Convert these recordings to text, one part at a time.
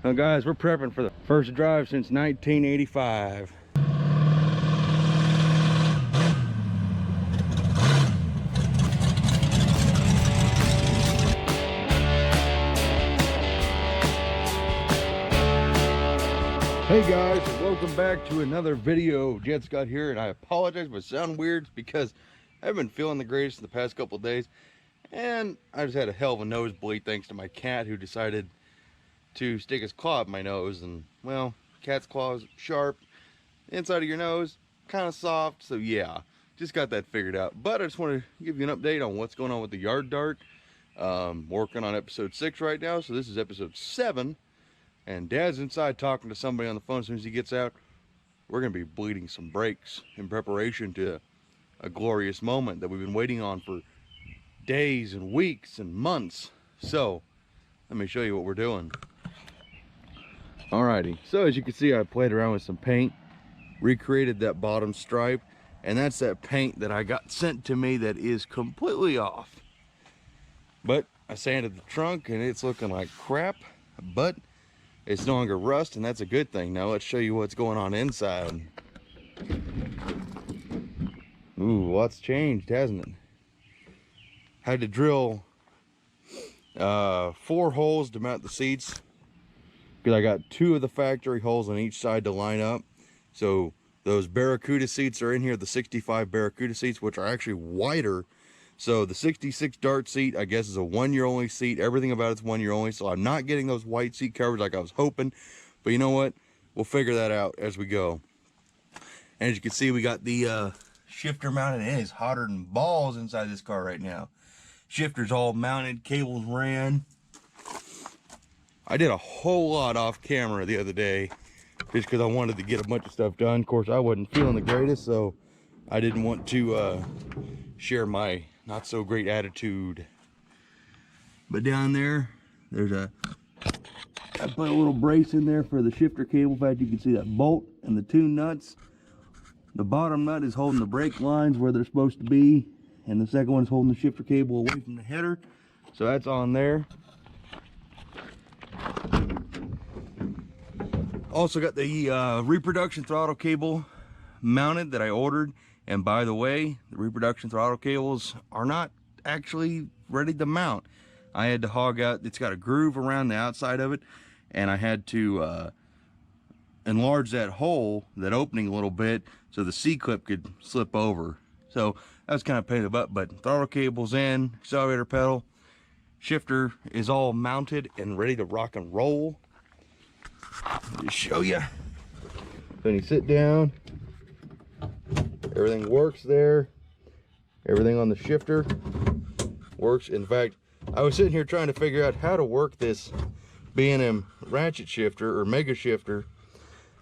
Now guys, we're prepping for the first drive since 1985. Hey guys, welcome back to another video. Jet Scott here, and I apologize if I sound weird because I've been feeling the greatest the past couple of days, and I just had a hell of a nosebleed thanks to my cat who decided to stick his claw up my nose. And well, cat's claws sharp, inside of your nose kind of soft, so yeah, just got that figured out. But I just want to give you an update on what's going on with the yard dart. Working on episode 6 right now, so this is episode 7. And Dad's inside talking to somebody on the phone. As soon as he gets out, we're going to be bleeding some brakes in preparation to a glorious moment that we've been waiting on for days and weeks and months. So, let me show you what we're doing. Alrighty, so as you can see, I played around with some paint, recreated that bottom stripe, and that's that paint that I got sent to me that is completely off. But I sanded the trunk and it's looking like crap, but it's no longer rust, and that's a good thing. Now let's show you what's going on inside. Ooh, lots changed, hasn't it? Had to drill 4 holes to mount the seats, because I got 2 of the factory holes on each side to line up. So those Barracuda seats are in here, the 65 Barracuda seats, which are actually wider. So the 66 Dart seat, I guess, is a 1-year only seat. Everything about it's 1 year only. So I'm not getting those white seat covers like I was hoping. But you know what? We'll figure that out as we go. And as you can see, we got the shifter mounted. It is hotter than balls inside this car right now. Shifter's all mounted. Cables ran. I did a whole lot off camera the other day just because I wanted to get a bunch of stuff done. Of course, I wasn't feeling the greatest, so I didn't want to share my not so great attitude. But down there, there's I put a little brace in there for the shifter cable. In fact, you can see that bolt and the 2 nuts. The bottom nut is holding the brake lines where they're supposed to be, and the second one is holding the shifter cable away from the header. So that's on there. Also got the reproduction throttle cable mounted that I ordered. And by the way, the reproduction throttle cables are not actually ready to mount. I had to hog out, it's got a groove around the outside of it, and I had to enlarge that hole, that opening a little bit, so the C-clip could slip over. So that was kind of a pain in the butt, but throttle cable's in, accelerator pedal, shifter is all mounted and ready to rock and roll. I'll just show you. Then you sit down. Everything works there. Everything on the shifter works. In fact, I was sitting here trying to figure out how to work this B&M ratchet shifter or mega shifter.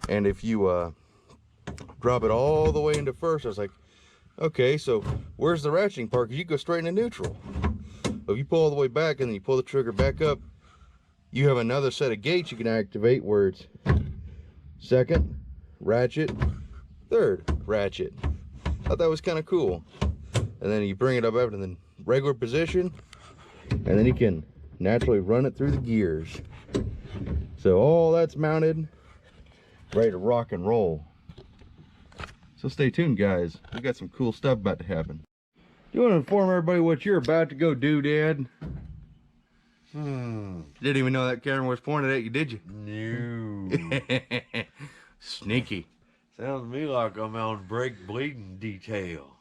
And if you drop it all the way into first, I was like, okay, so where's the ratcheting part? Because you go straight into neutral. But if you pull all the way back and then you pull the trigger back up, you have another set of gates you can activate where it's second, ratchet, third, ratchet. Thought that was kind of cool. And then you bring it up after the regular position, and then you can naturally run it through the gears. So all that's mounted, ready to rock and roll. So stay tuned, guys. We got some cool stuff about to happen. You want to inform everybody what you're about to go do, Dad? Didn't even know that camera was pointed at you, did you? No. Sneaky. Sounds to me like I'm on brake bleeding detail.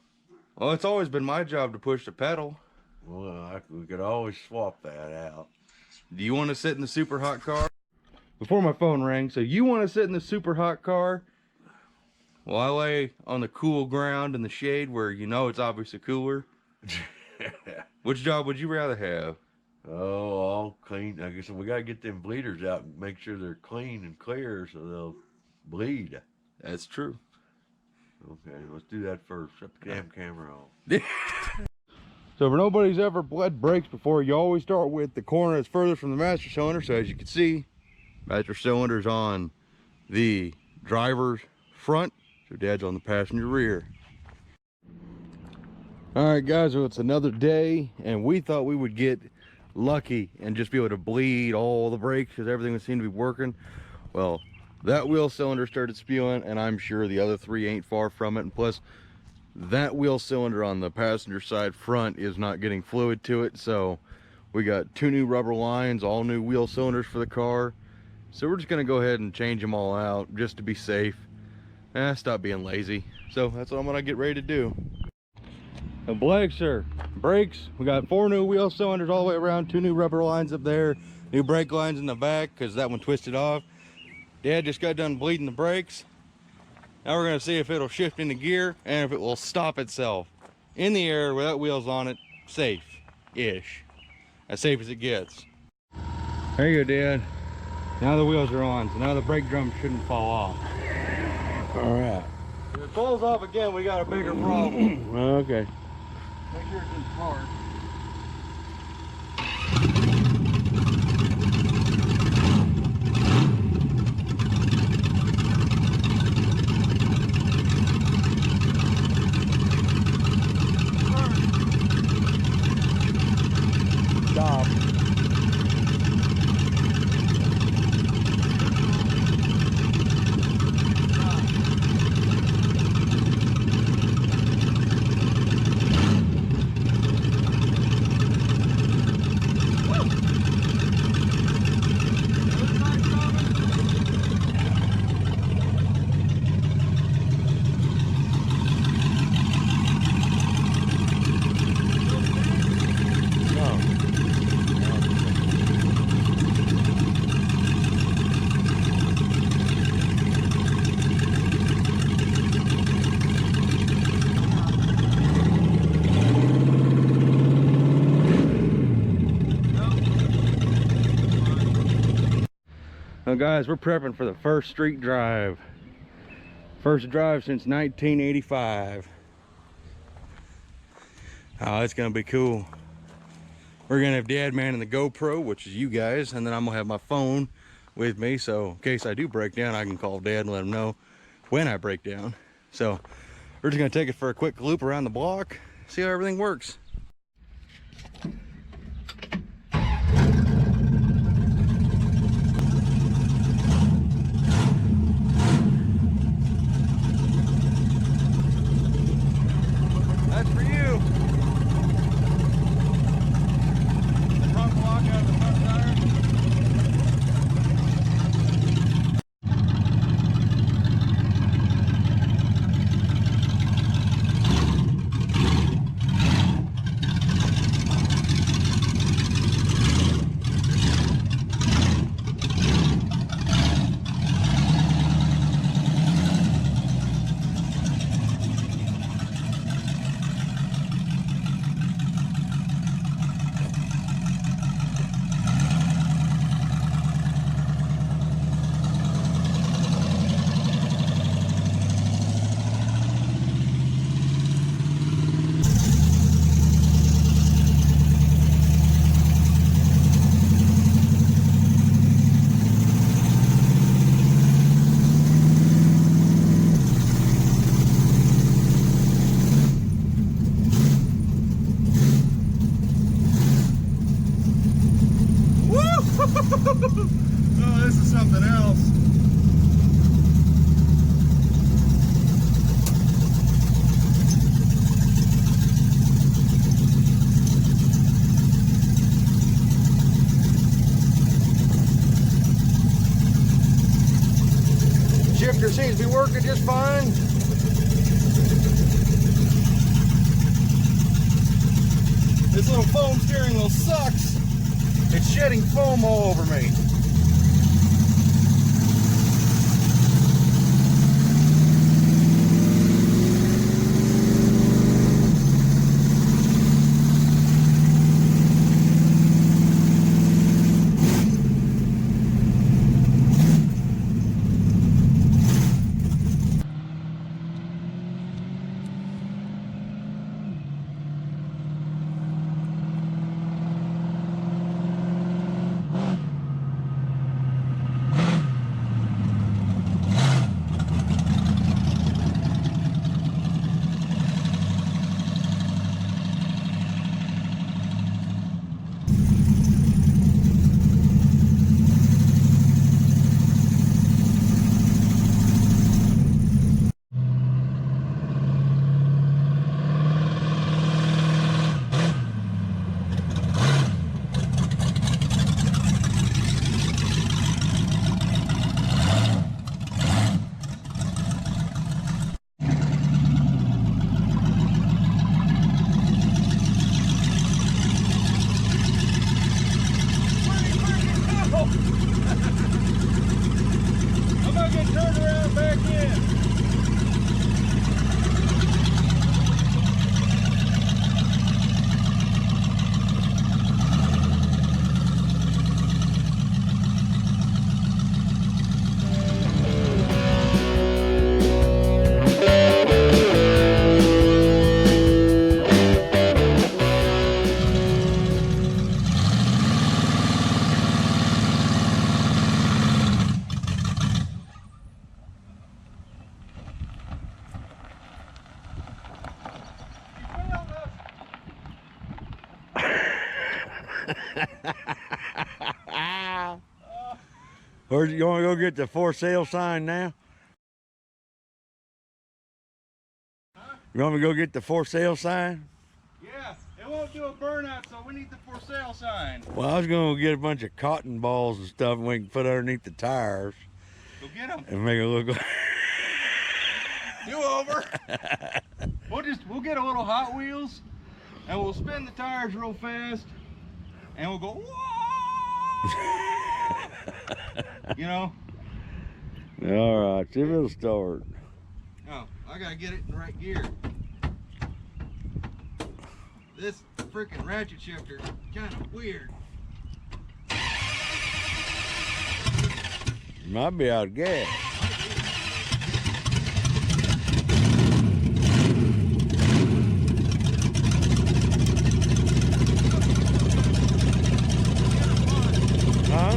Well, it's always been my job to push the pedal. Well, we could always swap that out. Do you want to sit in the super hot car? Before my phone rang, so you want to sit in the super hot car? Well, I lay on the cool ground in the shade where you know it's obviously cooler. Which job would you rather have? Oh, all clean. I guess we gotta get them bleeders out and make sure they're clean and clear so they'll bleed. That's true. Okay, let's do that first. Shut the damn camera off. So if nobody's ever bled brakes before, you always start with the corner that's further from the master cylinder. So as you can see, master cylinder's on the driver's front, so Dad's on the passenger rear. All right, guys, well, it's another day, and we thought we would get lucky and just be able to bleed all the brakes because everything seemed to be working. Well, that wheel cylinder started spewing, and I'm sure the other 3 ain't far from it. And plus, that wheel cylinder on the passenger side front is not getting fluid to it, so we got 2 new rubber lines, all new wheel cylinders for the car. So we're just gonna go ahead and change them all out just to be safe. Stop being lazy. So that's what I'm gonna get ready to do. The brakes, we got 4 new wheel cylinders all the way around, 2 new rubber lines up there, new brake lines in the back because that one twisted off. Dad just got done bleeding the brakes. Now we're gonna see if it'll shift into gear and if it will stop itself in the air without wheels on it, safe-ish. As safe as it gets. There you go, Dad. Now the wheels are on, so now the brake drum shouldn't fall off. All right. If it falls off again, we got a bigger problem. Okay. Make sure it's in park. Stop. Now guys, we're prepping for the first street drive. First drive since 1985. Oh, it's gonna be cool. We're gonna have Dad manning the GoPro, which is you guys, and then I'm gonna have my phone with me, so in case I do break down, I can call Dad and let him know when I break down. So we're just gonna take it for a quick loop around the block, see how everything works. That's for you. The front block out of the front tire. Oh, this is something else. Shifter seems to be working just fine. This little foam steering wheel sucks. It's shedding foam all over me. turn around back in. Where's you want to go get the for sale sign now? You want me to go get the for sale sign? Yeah, it won't do a burnout, so we need the for sale sign. Well, I was going to get a bunch of cotton balls and stuff and we can put underneath the tires. Go get them. And make it look like... Do over. We'll get a little Hot Wheels and we'll spin the tires real fast and we'll go, whoa! You know? All right, see if it'll start. Oh, I gotta get it in the right gear. This freaking ratchet shifter is kind of weird. You might be out of gas. Huh?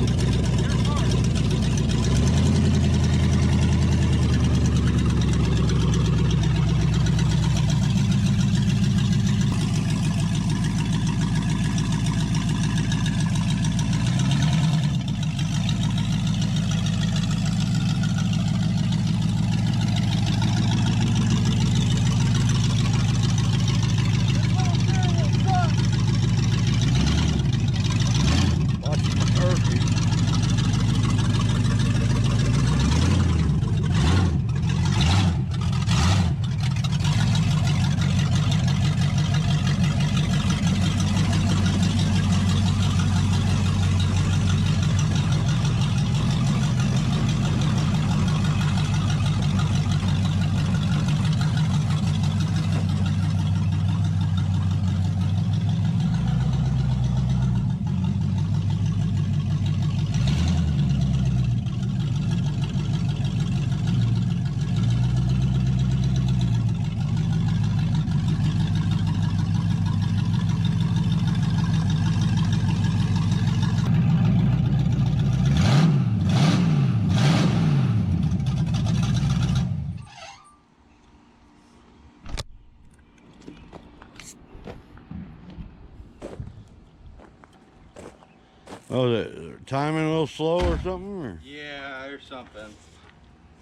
Oh, the timing a little slow or something? Or? Yeah, or something.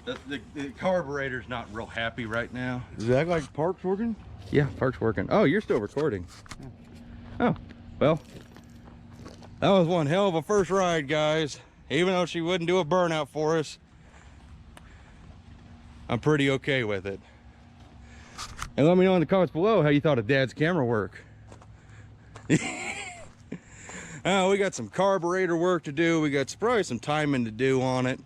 The carburetor's not real happy right now. Does it act like park's working? Yeah, park's working. Oh, you're still recording. Yeah. Oh, well, that was one hell of a first ride, guys. Even though she wouldn't do a burnout for us, I'm pretty okay with it. And let me know in the comments below how you thought of Dad's camera work. We got some carburetor work to do. We got probably some timing to do on it.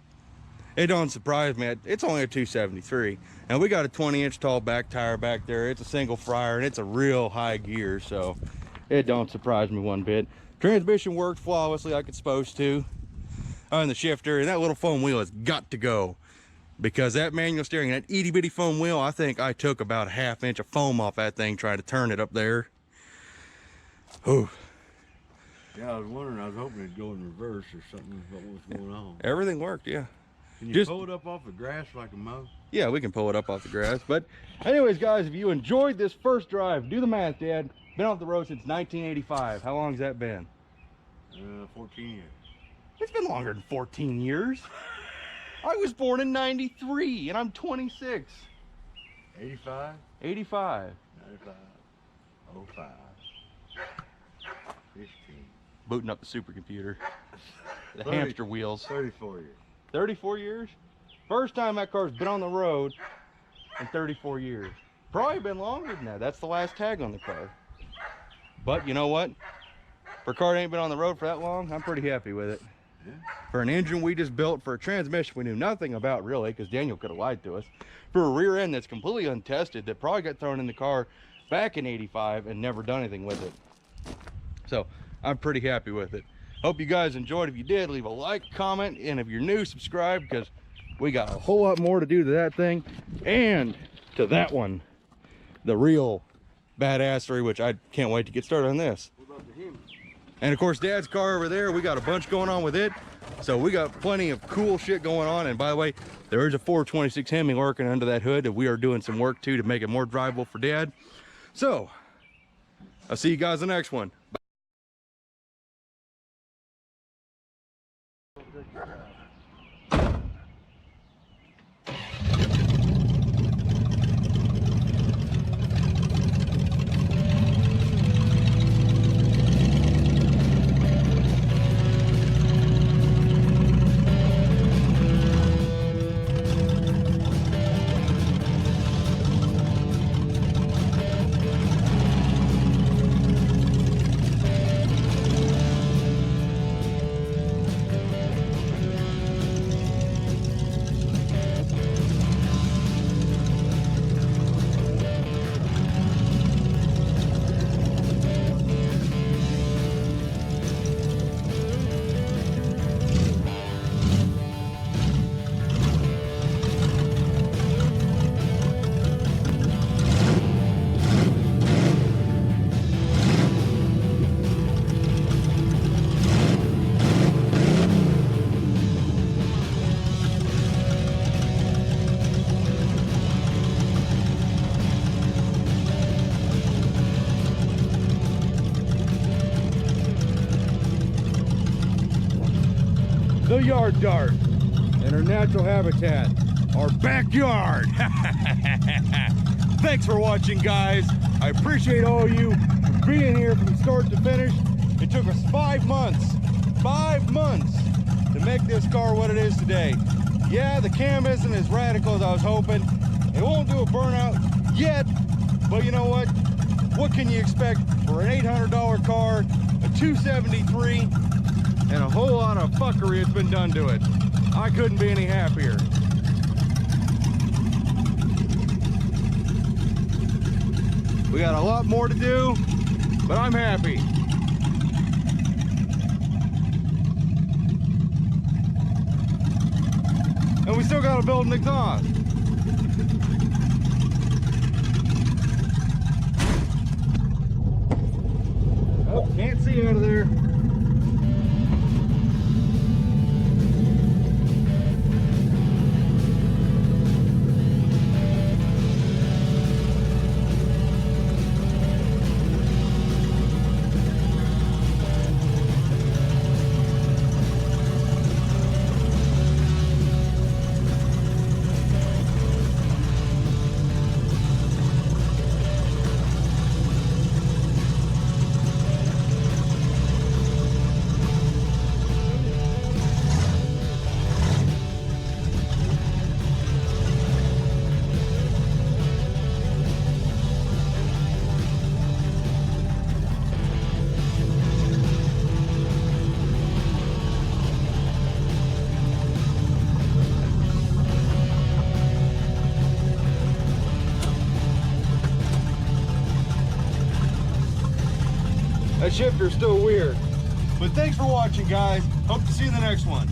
It don't surprise me. It's only a 273. And we got a 20-inch tall back tire back there. It's a single fryer and it's a real high gear, so it don't surprise me one bit. Transmission worked flawlessly like it's supposed to. And the shifter and that little foam wheel has got to go. Because that manual steering, that itty bitty foam wheel, I think I took about a ½ inch of foam off that thing trying to turn it up there. Whew. Yeah, I was wondering, I was hoping it'd go in reverse or something, what was going on. Everything worked, yeah. Can you pull it up off the grass like a mow? Yeah, we can pull it up off the grass. But anyways, guys, if you enjoyed this first drive, do the math, Dad. Been off the road since 1985. How long has that been? 14 years. It's been longer than 14 years. I was born in 93 and I'm 26. 85? 85. 95. 05. 15. Booting up the supercomputer. The 30, hamster wheels. 34 years. 34 years? First time that car's been on the road in 34 years. Probably been longer than that. That's the last tag on the car. But you know what? For a car that ain't been on the road for that long, I'm pretty happy with it. Yeah. For an engine we just built, for a transmission we knew nothing about really, because Daniel could have lied to us, for a rear end that's completely untested, that probably got thrown in the car back in '85 and never done anything with it. So I'm pretty happy with it. Hope you guys enjoyed. If you did, leave a like, comment, and if you're new, subscribe, because we got a whole lot more to do to that thing and to that one, the real badassery, which I can't wait to get started on this. What about the Hemi? And of course, Dad's car over there, we got a bunch going on with it. So we got plenty of cool shit going on. And by the way, there is a 426 Hemi working under that hood that we are doing some work to make it more drivable for Dad. So I'll see you guys in the next one. The yard dart in her natural habitat, our backyard. Thanks for watching, guys. I appreciate all of you for being here from start to finish. It took us 5 months to make this car what it is today. Yeah, the cam isn't as radical as I was hoping. It won't do a burnout yet, but you know what? What can you expect for an $800 car, a 273, and a whole lot of fuckery that's been done to it? I couldn't be any happier. We got a lot more to do, but I'm happy. And we still gotta build an exhaust. Oh, can't see out of there. That shifter's still weird. But thanks for watching, guys. Hope to see you in the next one.